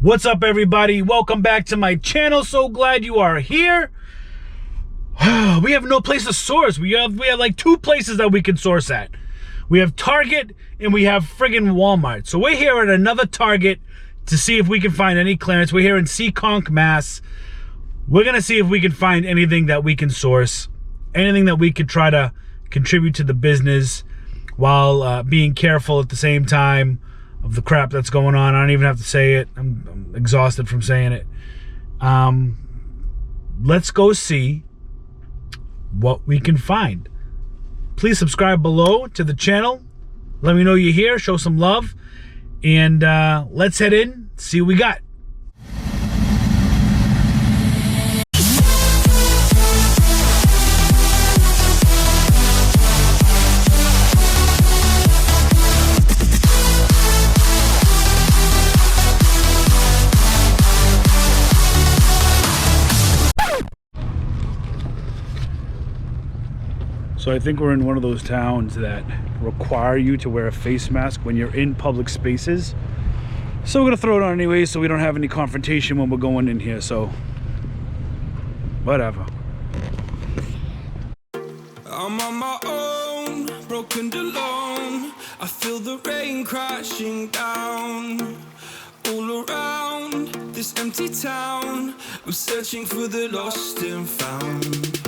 What's up, everybody? Welcome back to my channel. So glad you are here. We have no place to source. We have like two places that we can source at. We have Target and we have friggin' Walmart. So we're here at another Target to see if we can find any clearance. We're here in Seekonk, Mass. We're gonna see if we can find anything that we can source, anything that we could try to contribute to the business while being careful at the same time of the crap that's going on. I don't even have to say it. I'm exhausted from saying it. Let's go see what we can find. Please subscribe below to the channel. Let me know you're here. Show some love. And let's head in, see what we got. So I think we're in one of those towns that require you to wear a face mask when you're in public spaces. So we're gonna throw it on anyway so we don't have any confrontation when we're going in here, so whatever. I'm on my own, broken and alone. I feel the rain crashing down all around this empty town. I'm searching for the lost and found,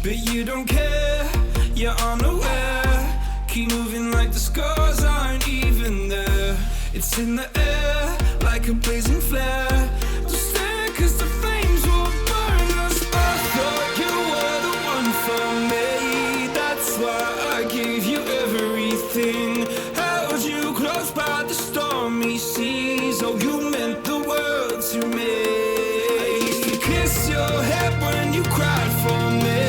but you don't care, you're unaware. Keep moving like the scars aren't even there. It's in the air like a blazing flare. Don't stare cause the flames will burn us. I thought you were the one for me. That's why I gave you everything. Held you close by the stormy seas. Oh, you meant the world to me. I used to kiss your head when you cried for me.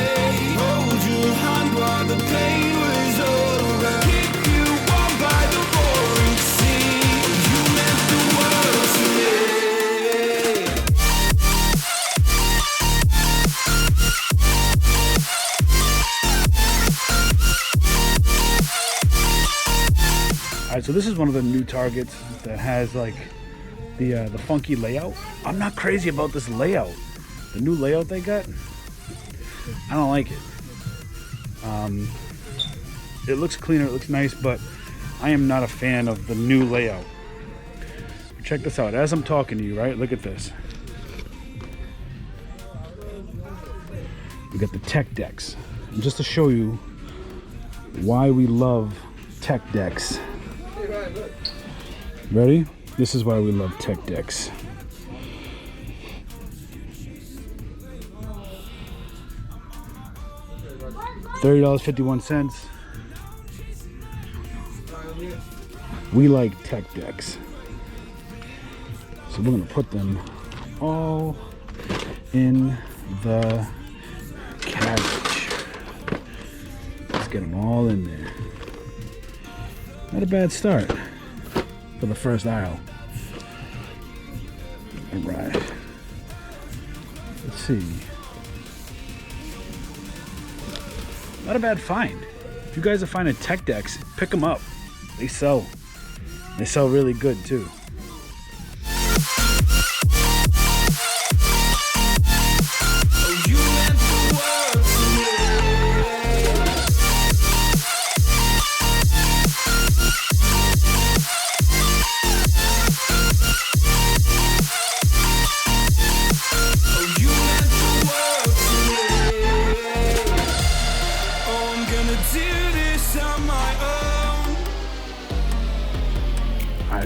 While the pain was over, keep you warm by the roaring sea. You meant the world to me. Alright, so this is one of the new Targets that has like the funky layout. I'm not crazy about this layout. The new layout they got, I don't like it. It looks cleaner, it looks nice, but I am not a fan of the new layout. Check this out. As I'm talking to you, right? Look at this. We got the tech decks. And just to show you why we love tech decks. Ready? This is why we love tech decks. $30.51. We like tech decks, so we're gonna put them all in the cabbage. Let's get them all in there. Not a bad start for the first aisle. All right. Let's see. Not a bad find. If you guys are finding tech decks, pick them up. They sell. They sell really good too.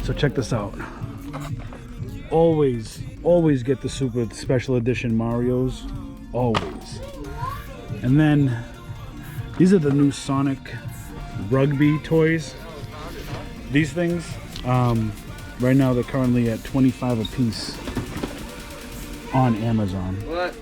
So check this out. Always get the super special edition Marios. Always. And then these are the new Sonic rugby toys. These things, right now they're currently at $25 a piece on Amazon. What?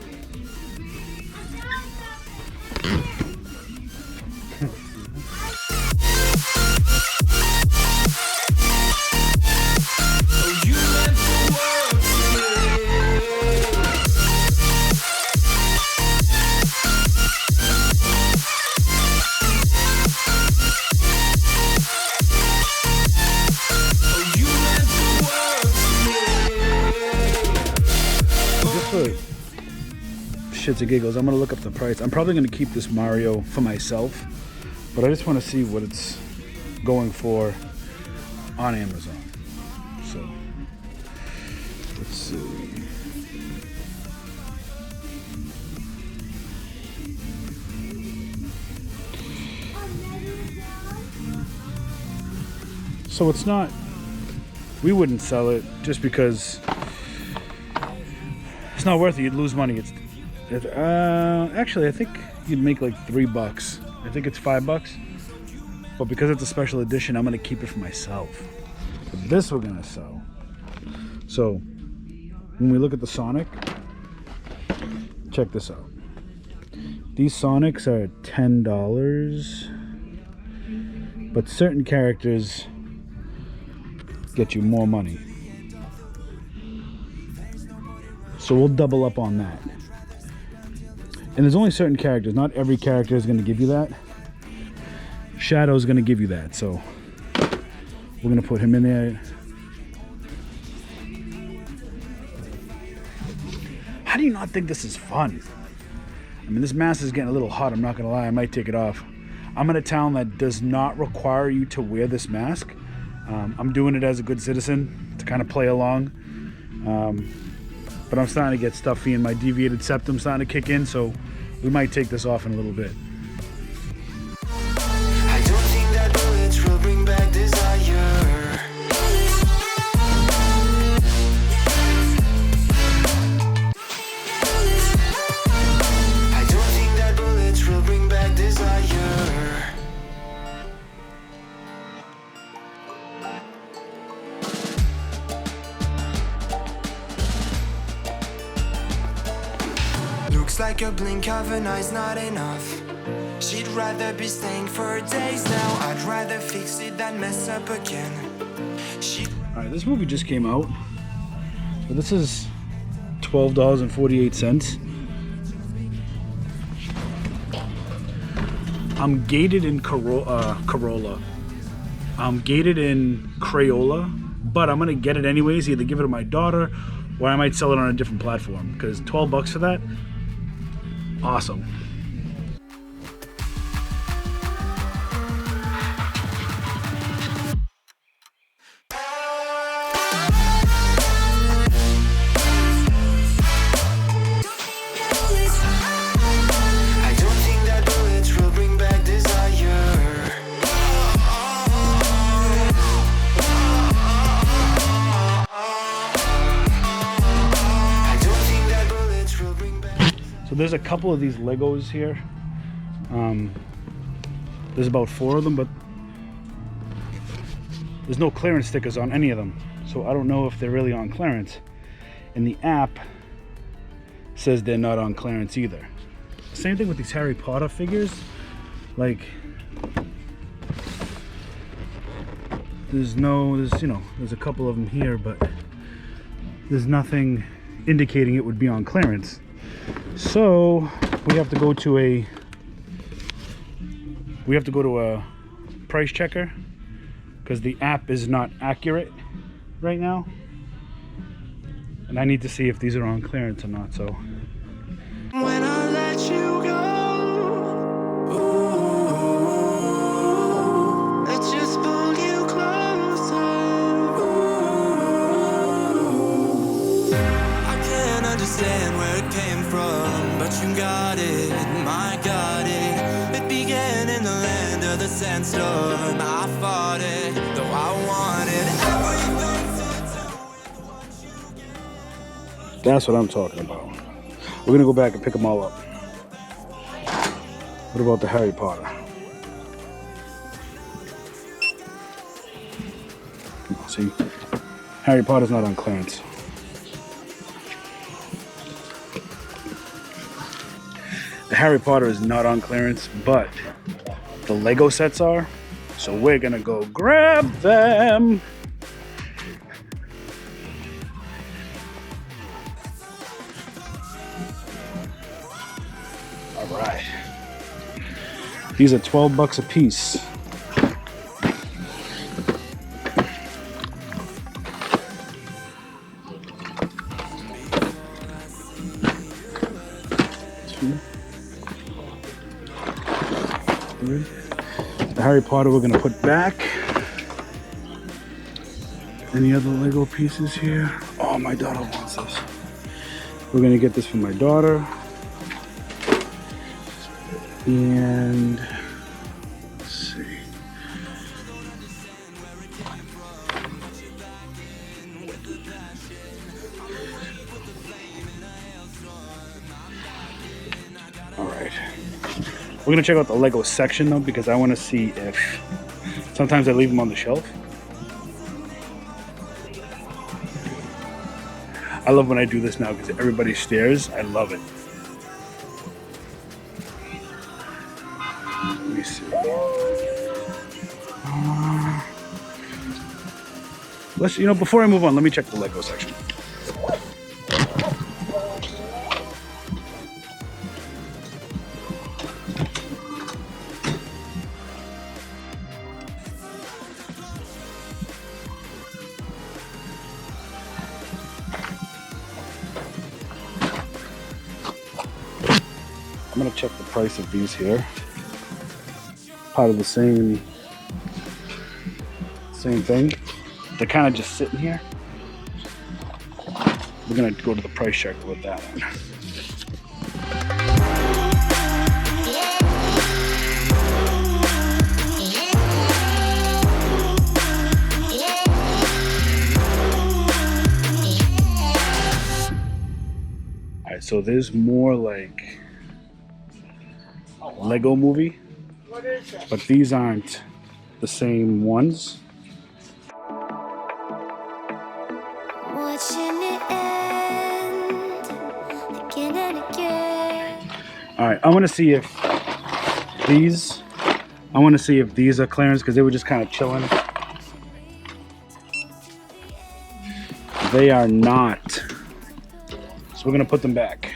for shits and giggles, I'm gonna look up the price. I'm probably gonna keep this Mario for myself, but I just want to see what it's going for on Amazon. So let's see. So it's not, we wouldn't sell it just because it's not worth it. You'd lose money. Actually, I think you'd make like $3. I think it's $5, but because it's a special edition, I'm gonna keep it for myself. But this we're gonna sell. So when we look at the Sonic, check this out. These Sonics are $10, but certain characters get you more money. So we'll double up on that. And there's only certain characters. Not every character is going to give you that. Shadow's going to give you that. So we're going to put him in there. How do you not think this is fun? I mean, this mask is getting a little hot. I'm not going to lie. I might take it off. I'm in a town that does not require you to wear this mask. I'm doing it as a good citizen to kind of play along. But I'm starting to get stuffy and my deviated septum starting to kick in, so we might take this off in a little bit. I don't think that bullets will bring back desire. I don't think that bullets will bring back desire. Looks like a blink of an eye's not enough. She'd rather be staying for days now. I'd rather fix it than mess up again. Alright, this movie just came out. So this is $12.48. I'm gated in Corolla. I'm gated in Crayola, but I'm gonna get it anyways, either give it to my daughter or I might sell it on a different platform, because $12 for that, awesome. I don't think that bullets will bring back desire. I don't think that bullets will bring back. So there's a couple of these Legos here. There's about 4 of them, but there's no clearance stickers on any of them. So I don't know if they're really on clearance. And the app says they're not on clearance either. Same thing with these Harry Potter figures. Like, there's a couple of them here, but there's nothing indicating it would be on clearance. So we have to go to a price checker because the app is not accurate right now, and I need to see if these are on clearance or not. So When I let you go, ooh, I just pulled you closer. Ooh, I can't understand where it came from, but you got it, I got it. It began in the land of the sandstorm. I fought it, though I wanted everything. So tell me what you get. that's what I'm talking about. We're gonna go back and pick them all up. What about the Harry Potter? See, Harry Potter's not on clearance. The Harry Potter is not on clearance, but the Lego sets are. So we're gonna go grab them. All right. These are $12 a piece. Good. The Harry Potter we're gonna put back. Any other Lego pieces here? Oh, my daughter wants this. We're gonna get this for my daughter. And let's see. All right. We're gonna check out the Lego section though, because I want to see if sometimes I leave them on the shelf. I love when I do this now because everybody stares. I love it. Let me see. Let's, before I move on, let me check the Lego section. I'm gonna check the price of these here. Part of the same thing. They're kind of just sitting here. We're gonna go to the price checker with that one. All right, so there's more like Lego Movie, but these aren't the same ones. All right, I want to see if these are clearance because they were just kind of chilling. They are not, so we're gonna put them back.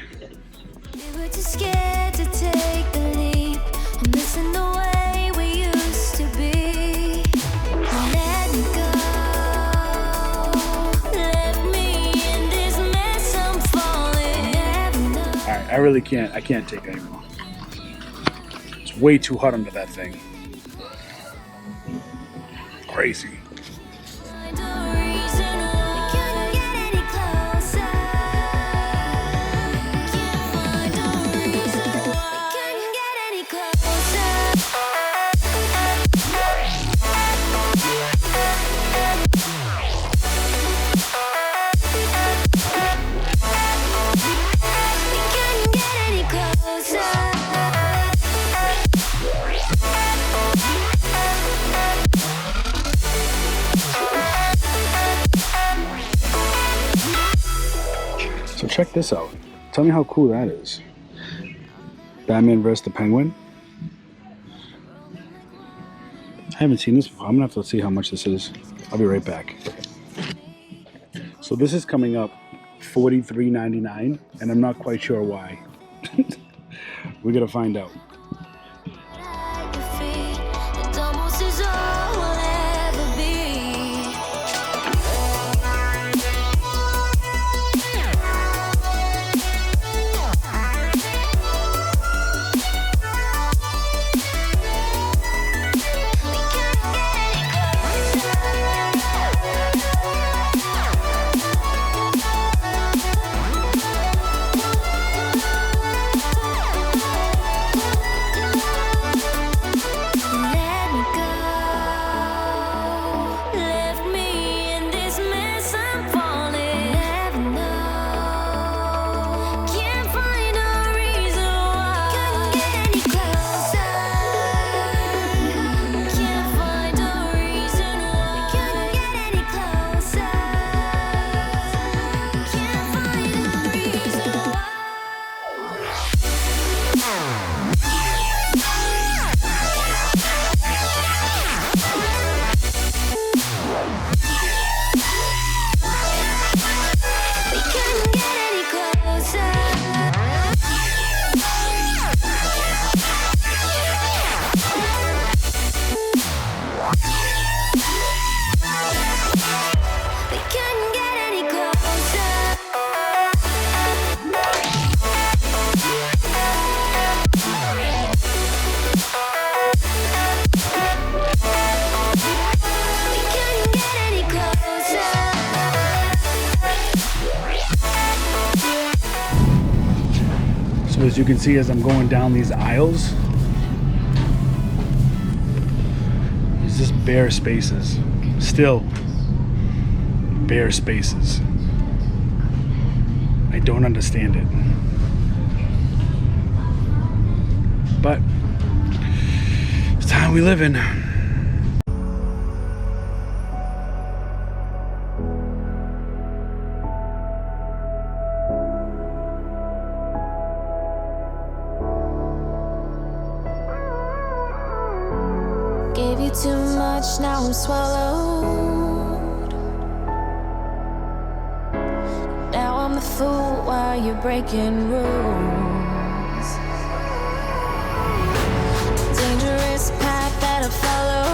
I really can't. I can't take it anymore. It's way too hot under that thing. Crazy. So check this out. Tell me how cool that is. Batman vs. the Penguin. I haven't seen this before. I'm gonna have to see how much this is. I'll be right back. So this is coming up $43.99, and I'm not quite sure why. We're gonna find out. So as you can see, as I'm going down these aisles, it's just bare spaces. Still bare spaces. I don't understand it. But it's the time we live in. Gave you too much, now I'm swallowed. Now I'm the fool while you're breaking rules. Dangerous path that I follow.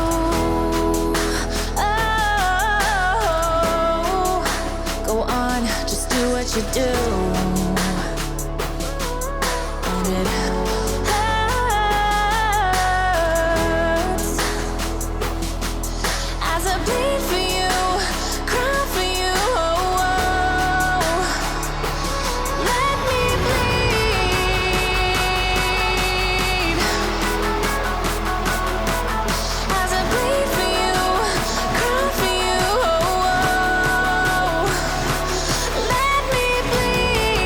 Oh, go on, just do what you do. And it hurts as I bleed for you, cry for you. Oh, let me bleed as I bleed for you, cry for you. Oh, let me bleed. Let me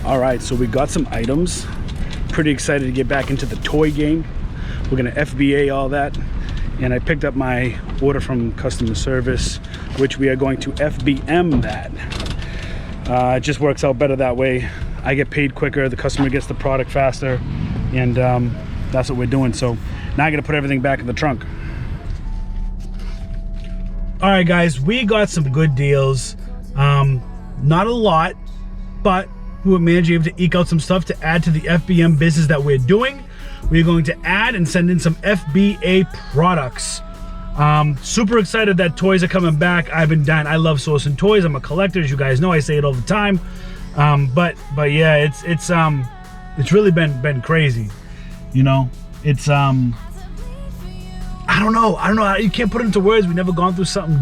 All right, so we got some items. Pretty excited to get back into the toy game. We're gonna FBA all that. And I picked up my order from customer service, which we are going to FBM that. It just works out better that way. I get paid quicker, the customer gets the product faster, and that's what we're doing. So now I gotta put everything back in the trunk. All right, guys, we got some good deals. Not a lot, but we managed to be able to eke out some stuff to add to the FBM business that we're doing. We're going to add and send in some FBA products. Super excited that toys are coming back. I've been dying. I love sourcing toys. I'm a collector, as you guys know. I say it all the time. But yeah, it's really been crazy. You know, it's I don't know. You can't put it into words. We've never gone through something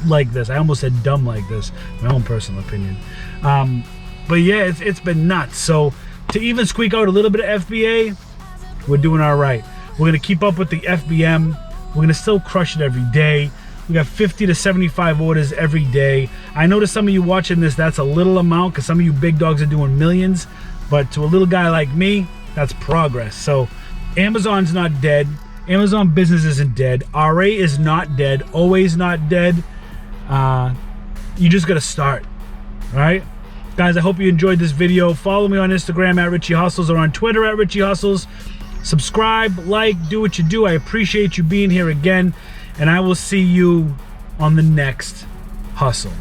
like this. I almost said dumb like this. My own personal opinion. But yeah, it's been nuts. So to even squeak out a little bit of FBA, we're doing all right. We're gonna keep up with the FBM. We're gonna still crush it every day. We got 50 to 75 orders every day. I know to some of you watching this, that's a little amount because some of you big dogs are doing millions, but to a little guy like me, that's progress. So Amazon's not dead. Amazon business isn't dead. RA is not dead, always not dead. You just gotta start, all right? Guys, I hope you enjoyed this video. Follow me on Instagram at Richie Hustles or on Twitter at Richie Hustles. Subscribe, like, do what you do. I appreciate you being here again, and I will see you on the next hustle.